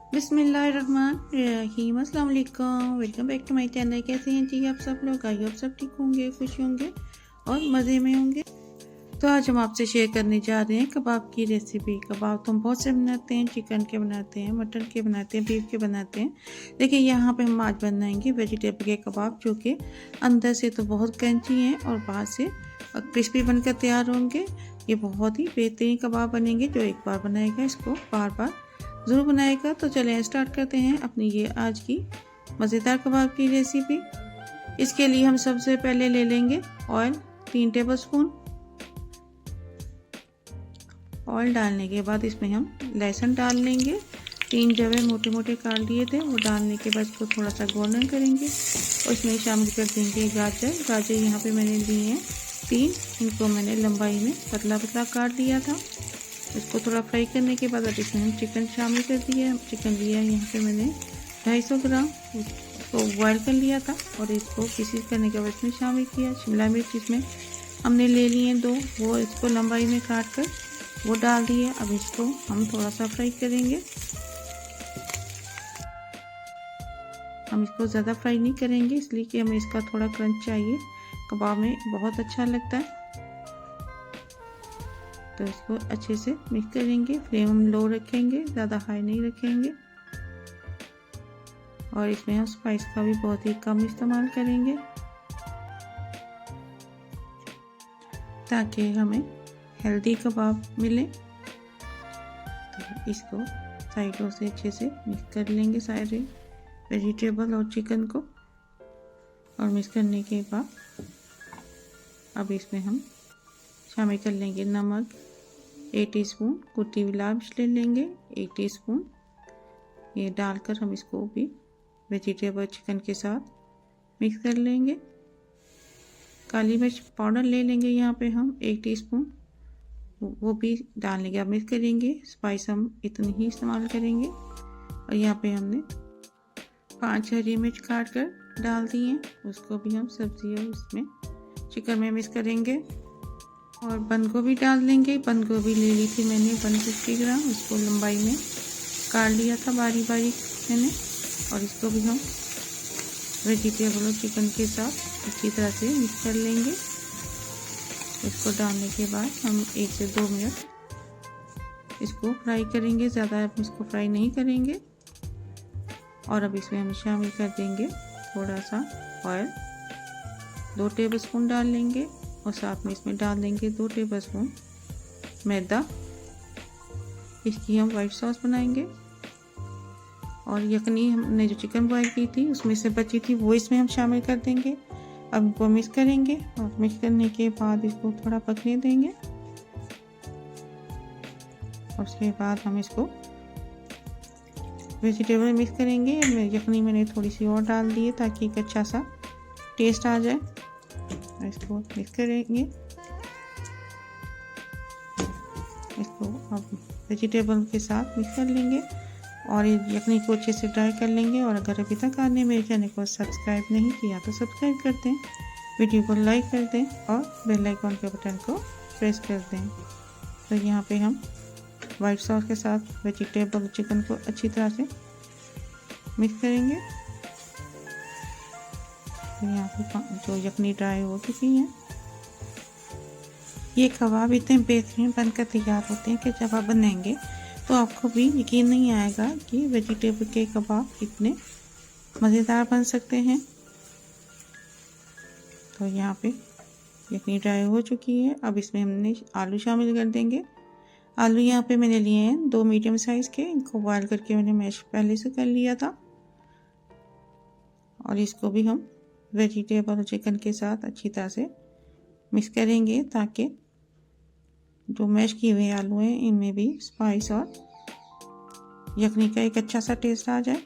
बिस्मिल्लाहिर्रहमानिर्रहीम। अस्सलाम वालेकुम, welcome back to my channel. कैसे हैं जी आप सब लोग? आई होप सब ठीक होंगे, खुश होंगे और मज़े में होंगे। तो आज हम आपसे शेयर करने जा रहे हैं कबाब की रेसिपी। कबाब तो हम बहुत से बनाते हैं, चिकन के बनाते हैं, मटन के बनाते हैं, बीफ के बनाते हैं। देखिए यहाँ पे हम आज बनाएंगे वेजिटेबल के कबाब, जो कि अंदर से तो बहुत क्रंची हैं और बाहर से क्रिस्पी बनकर तैयार होंगे। ये बहुत ही बेहतरीन कबाब बनेंगे। जो एक बार बनाएगा इसको बार बार ज़रूर बनाएगा। तो चलें स्टार्ट करते हैं अपनी ये आज की मज़ेदार कबाब की रेसिपी। इसके लिए हम सबसे पहले ले लेंगे ऑयल 3 टेबलस्पून। ऑयल डालने के बाद इसमें हम लहसुन डाल लेंगे। 3 जवे मोटे मोटे काट लिए थे, वो डालने के बाद इसको थोड़ा सा गोल्डन करेंगे और इसमें शामिल कर देंगे गाजर यहाँ पे मैंने लिए हैं 3। इनको मैंने लंबाई में पतला पतला काट लिया था। इसको थोड़ा फ्राई करने के बाद अब इसमें हम चिकन शामिल कर दिया। चिकन लिया यहाँ पे मैंने 250 ग्राम, इसको बॉयल कर लिया था और इसको पीसीज करने के बाद इसमें शामिल किया। शिमला मिर्च इसमें हमने ले लिए 2, वो इसको लंबाई में काट कर वो डाल दिए। अब इसको हम थोड़ा सा फ्राई करेंगे। हम इसको ज़्यादा फ्राई नहीं करेंगे, इसलिए कि हमें इसका थोड़ा क्रंच चाहिए, कबाब में बहुत अच्छा लगता है। तो इसको अच्छे से मिक्स करेंगे। फ्लेम हम लो रखेंगे, ज़्यादा हाई नहीं रखेंगे। और इसमें हम स्पाइस का भी बहुत ही कम इस्तेमाल करेंगे, ताकि हमें हेल्दी कबाब मिले। तो इसको साइडों से अच्छे से मिक्स कर लेंगे, सारे वेजिटेबल और चिकन को। और मिक्स करने के बाद अब इसमें हम शामिल कर लेंगे नमक 1 टीस्पून, कुटी हुई लाल मिर्च ले लेंगे 1 टीस्पून। ये डालकर हम इसको भी वेजिटेबल चिकन के साथ मिक्स कर लेंगे। काली मिर्च पाउडर ले लेंगे यहाँ पे हम 1 टीस्पून, वो भी डाल लेंगे। अब मिक्स करेंगे। स्पाइस हम इतनी ही इस्तेमाल करेंगे। और यहाँ पे हमने 5 हरी मिर्च काट कर डाल दी हैं, उसको भी हम सब्जी और उसमें चिकन में मिक्स करेंगे। और बंद गोभी डाल देंगे। बंद गोभी ले ली थी मैंने 150 ग्राम, इसको लंबाई में काट लिया था बारीक बारीक मैंने। और इसको भी हम वेजिटेबल और चिकन के साथ अच्छी तरह से मिक्स कर लेंगे। इसको डालने के बाद हम 1 से 2 मिनट इसको फ्राई करेंगे, ज़्यादा हम इसको फ्राई नहीं करेंगे। और अब इसमें हम शामिल कर देंगे थोड़ा सा ऑयल, 2 टेबलस्पून डाल लेंगे। और साथ में इसमें डाल देंगे 2 टेबलस्पून मैदा। इसकी हम वाइट सॉस बनाएंगे। और यखनी हमने जो चिकन बॉयल की थी उसमें से बची थी, वो इसमें हम शामिल कर देंगे। अब इनको मिक्स करेंगे और मिक्स करने के बाद इसको थोड़ा पकने देंगे। और उसके बाद हम इसको वेजिटेबल मिक्स करेंगे। यखनी मैंने थोड़ी सी और डाल दी है ताकि एक अच्छा सा टेस्ट आ जाए। इसको मिक्स करेंगे। इसको अब वेजिटेबल के साथ मिक्स कर लेंगे और ये यखनी को अच्छे से ड्राई कर लेंगे। और अगर अभी तक आपने मेरे चैनल को सब्सक्राइब नहीं किया तो सब्सक्राइब कर दें, वीडियो को लाइक कर दें और बेल आइकन के बटन को प्रेस कर दें। तो यहाँ पे हम वाइट सॉस के साथ वेजिटेबल चिकन को अच्छी तरह से मिक्स करेंगे। यहाँ पे जो यखनी ड्राई हो चुकी है। ये कबाब इतने बेहतरीन बनकर तैयार होते हैं कि जब आप बनाएंगे तो आपको भी यकीन नहीं आएगा कि वेजिटेबल के कबाब इतने मज़ेदार बन सकते हैं। तो यहाँ पे यखनी ड्राई हो चुकी है। अब इसमें हमने आलू शामिल कर देंगे। आलू यहाँ पे मैंने लिए हैं 2 मीडियम साइज़ के, इनको बॉयल करके मैंने मैश पहले से कर लिया था। और इसको भी हम वेजिटेबल और चिकन के साथ अच्छी तरह से मिक्स करेंगे, ताकि जो मैश किए हुए आलू हैं इनमें भी स्पाइस और यखनी का एक अच्छा सा टेस्ट आ जाए।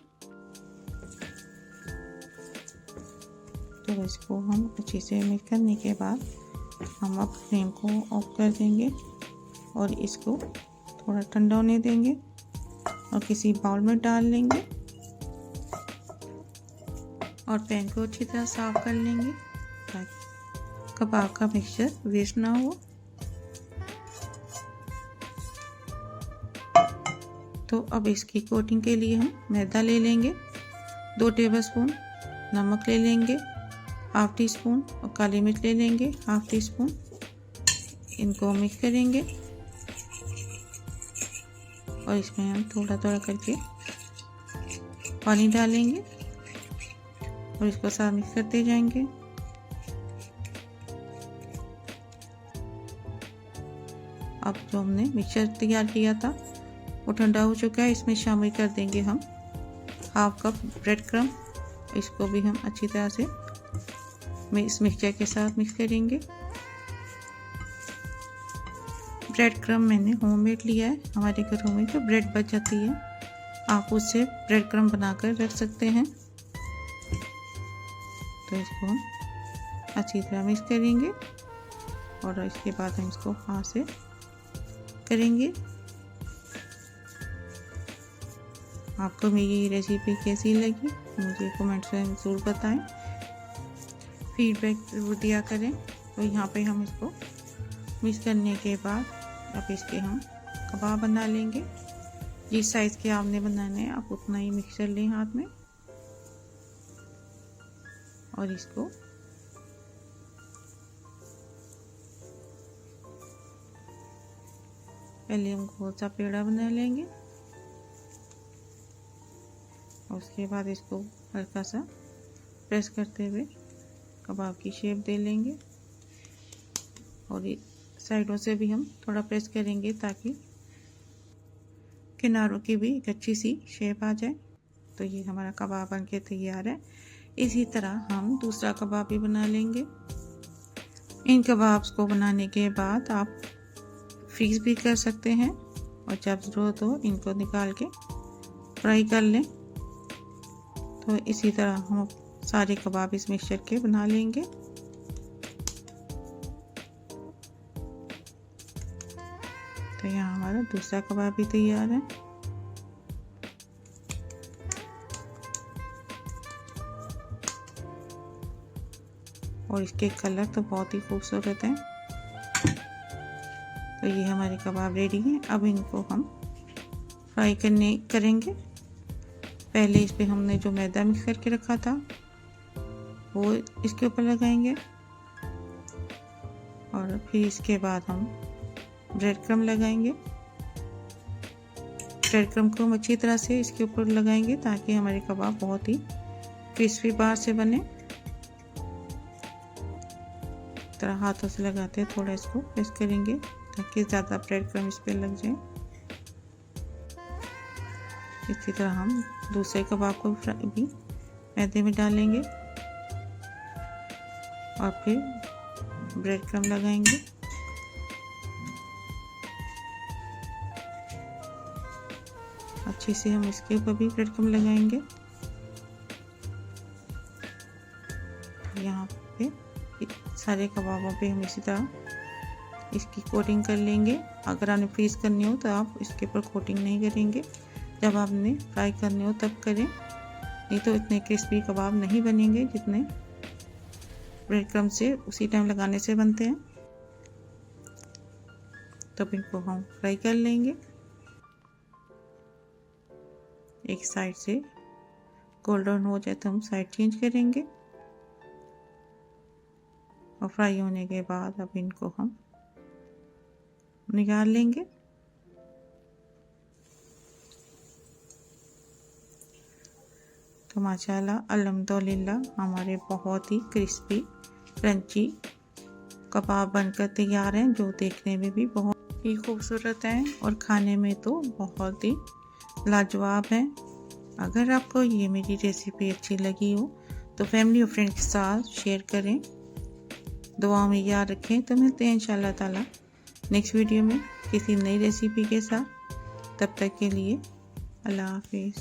तो इसको हम अच्छे से मिक्स करने के बाद हम अब फ्लेम को ऑफ कर देंगे और इसको थोड़ा ठंडा होने देंगे और किसी बाउल में डाल लेंगे। और पैन को अच्छी तरह साफ कर लेंगे ताकि कबाब का मिक्सचर वेस्ट ना हो। तो अब इसकी कोटिंग के लिए हम मैदा ले लेंगे, 2 टेबलस्पून नमक ले लेंगे, हाफ टी स्पून और काली मिर्च ले लेंगे, हाफ टी स्पून। इनको मिक्स करेंगे और इसमें हम थोड़ा थोड़ा करके पानी डालेंगे और इसको साथ मिक्स करते जाएंगे। अब जो हमने मिक्सचर तैयार किया था वो ठंडा हो चुका है। इसमें शामिल कर देंगे हम हाफ कप ब्रेड क्रम। इसको भी हम अच्छी तरह से इस मिक्सचर के साथ मिक्स करेंगे। ब्रेड क्रम मैंने होममेड लिया है। हमारे घरों में जो ब्रेड बच जाती है आप उससे ब्रेड क्रम बनाकर रख सकते हैं। तो इसको हम अच्छी तरह मिक्स करेंगे और इसके बाद हम इसको हाथ से करेंगे। आपको मेरी रेसिपी कैसी लगी मुझे कमेंट्स में ज़रूर बताएं, फीडबैक ज़रूर दिया करें। तो यहाँ पे हम इसको मिक्स करने के बाद अब इसके हम कबाब बना लेंगे। जिस साइज़ के आपने बनाने हैं आप उतना ही मिक्सचर लें हाथ में और इसको पहले हम गोल सा पेड़ा बना लेंगे और उसके बाद इसको हल्का सा प्रेस करते हुए कबाब की शेप दे लेंगे और साइडों से भी हम थोड़ा प्रेस करेंगे ताकि किनारों की भी एक अच्छी सी शेप आ जाए। तो ये हमारा कबाब बनके तैयार है। इसी तरह हम दूसरा कबाब भी बना लेंगे। इन कबाब्स को बनाने के बाद आप फ्रीज भी कर सकते हैं और जब ज़रूरत हो इनको निकाल के फ्राई कर लें। तो इसी तरह हम सारे कबाब इस मिक्सचर के बना लेंगे। तो यहाँ हमारा दूसरा कबाब भी तैयार है। और इसके कलर तो बहुत ही खूबसूरत हैं। तो ये हमारे कबाब रेडी हैं। अब इनको हम फ्राई करेंगे। पहले इस पे हमने जो मैदा मिक्स करके रखा था वो इसके ऊपर लगाएंगे और फिर इसके बाद हम ब्रेड क्रम लगाएंगे। ब्रेड क्रम को हम अच्छी तरह से इसके ऊपर लगाएंगे ताकि हमारे कबाब बहुत ही क्रिस्पी बाहर से बने। तरह हाथों से लगाते हैं, थोड़ा इसको प्रेस करेंगे ताकि ज़्यादा ब्रेड क्रम इस पे लग जाए। इसी तरह हम दूसरे कबाब को भी मैदे में डालेंगे और फिर ब्रेड क्रम लगाएंगे। अच्छे से हम इसके ऊपर भी ब्रेड क्रम लगाएंगे। यहाँ पे सारे कबाबों पे हम इसी तरह इसकी कोटिंग कर लेंगे। अगर आपने फ्रीज करनी हो तो आप इसके ऊपर कोटिंग नहीं करेंगे, जब आपने फ्राई करने हो तब करें, नहीं तो इतने क्रिस्पी कबाब नहीं बनेंगे जितने ब्रेड क्रम से उसी टाइम लगाने से बनते हैं। तब इनको हम फ्राई कर लेंगे। एक साइड से गोल्डन हो जाए तो हम साइड चेंज करेंगे और फ्राई होने के बाद अब इनको हम निकाल लेंगे। तो माशाल्लाह अल्हम्दुलिल्लाह हमारे बहुत ही क्रिस्पी क्रंची कबाब बनकर तैयार हैं, जो देखने में भी बहुत ही खूबसूरत हैं और खाने में तो बहुत ही लाजवाब हैं। अगर आपको ये मेरी रेसिपी अच्छी लगी हो तो फैमिली और फ्रेंड्स के साथ शेयर करें, दुआ में याद रखें। तो मिलते हैं इंशाल्लाह ताला नेक्स्ट वीडियो में किसी नई रेसिपी के साथ। तब तक के लिए अल्लाह हाफिज़।